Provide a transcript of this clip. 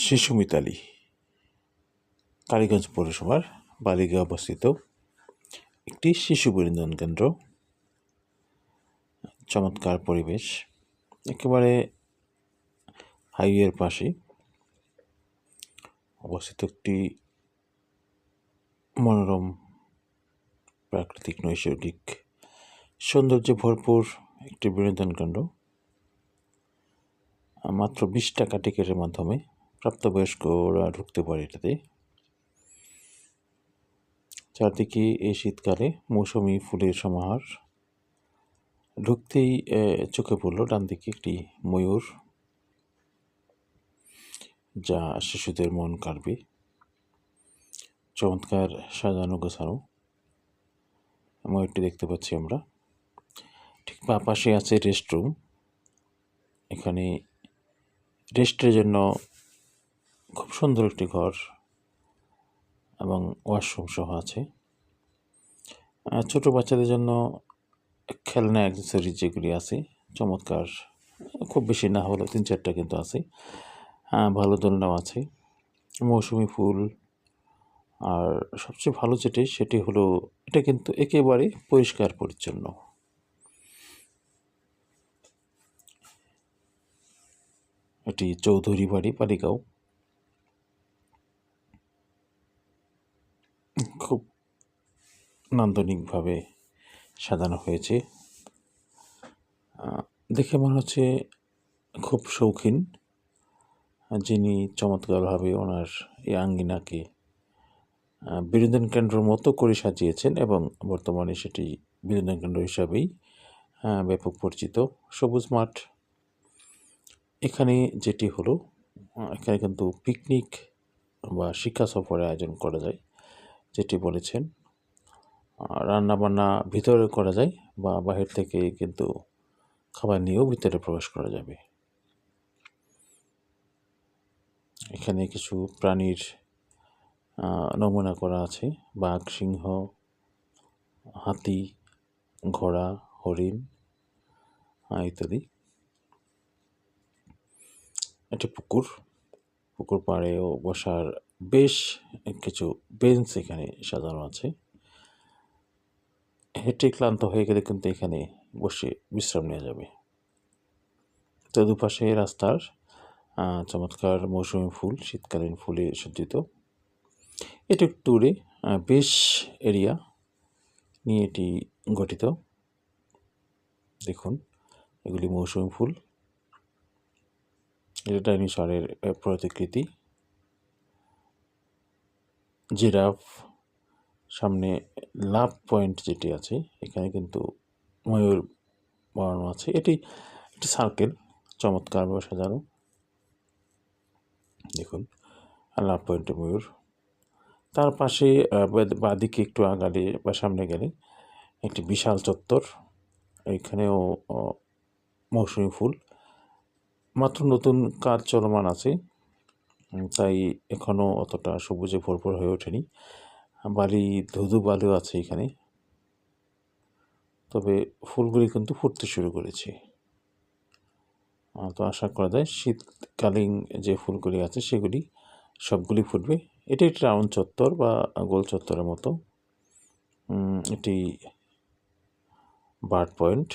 শিশু মিতালি কালীগঞ্জ পৌরসভার বালিগাঁও অবস্থিত একটি শিশু বিনোদন কেন্দ্র। চমৎকার পরিবেশ, একেবারে হাইওয়ের পাশে অবস্থিত একটি মনোরম প্রাকৃতিক নৈসর্গিক সৌন্দর্যে ভরপুর একটি বিনোদন কেন্দ্র। মাত্র 20 টাকা টিকিটের মাধ্যমে প্রাপ্তবয়স্করা ঢুকতে পারে এটাতে। চারদিকে এই শীতকালে মৌসুমি ফুলের সমাহার। ঢুকতেই চোখে পড়ল ডান দিকে একটি ময়ূর, যা শিশুদের মন কাড়বে। চমৎকার সাজানো গোছানো ময়ূরটি দেখতে পাচ্ছি আমরা। ঠিক বা পাশে আছে রেস্টরুম। এখানে রেস্টের জন্য খুব সুন্দর একটি ঘর এবং ওয়াশরুম সহ আছে। ছোট বাচ্চাদের জন্য খেলনা অ্যাক্সেসরিজ যেগুলি আছে চমৎকার, খুব বেশি না হলেও 3-4টা কিন্তু আছে। ভালো দোলনাও আছে, মৌসুমি ফুল। আর সবচেয়ে ভালো সেটি হলো এটা কিন্তু একেবারে পরিষ্কার পরিচ্ছন্ন। এটি চৌধুরী বাড়ি, বালিগাঁও। খুব নান্দনিকভাবে সাজানো হয়েছে। দেখে মনে হচ্ছে খুব শৌখিন যিনি চমৎকারভাবে ওনার এই আঙ্গিনাকে বিনোদন কেন্দ্রের মতো করে সাজিয়েছেন এবং বর্তমানে সেটি বিনোদন কেন্দ্র হিসাবেই ব্যাপক পরিচিত। সবুজ মাঠ। এখানে যেটি হলো, এখানে কিন্তু পিকনিক বা শিক্ষা সফরের আয়োজন করা যায়, যেটি বলেছেন। রান্নাবান্না ভিতরে করা যায় বা বাহির থেকে কিন্তু খাবার নিয়েও ভিতরে প্রবেশ করা যাবে। এখানে কিছু প্রাণীর নমুনা করা আছে: বাঘ, সিংহ, হাতি, ঘোড়া, হরিণ ইত্যাদি। একটি পুকুর পাড়েও বসার বেশ কিছু বেঞ্চ এখানে সাজানো আছে। হেঁটে ক্লান্ত হয়ে গেলে কিন্তু এখানে বসে বিশ্রাম নেওয়া যাবে। তো দুপাশে রাস্তার চমৎকার মৌসুমি ফুল, শীতকালীন ফুলে সজ্জিত। এটি একটু দূরে, বেশ এরিয়া নিয়ে এটি গঠিত। দেখুন, এগুলি মৌসুমি ফুল। এটা ডাইনোসরের প্রতিকৃতি। জিরাফ, সামনে লাভ পয়েন্ট যেটি আছে এখানে কিন্তু ময়ূর বানানো আছে। এটি একটি সার্কেল, চমৎকারভাবে সাজানো। দেখুন, লাভ পয়েন্টে ময়ূর। তার পাশে বাঁদিকে একটু আগালে বা সামনে গেলে একটি বিশাল চত্বর। এখানেও মৌসুমি ফুল। মাত্র নতুন কাজ চলমান আছে, তাই এখনও অতটা সবুজে ভরপুর হয়ে ওঠেনি। ধুধু বালু আছে এখানে, তবে ফুলগুলি কিন্তু ফুটতে শুরু করেছে। তো আশা করা যায় শীতকালীন যে ফুলগুলি আছে সেগুলি সবগুলি ফুটবে। এটি একটি রাউন্ড চত্বর বা গোল চত্বরের মতো। এটি বার্ড পয়েন্ট।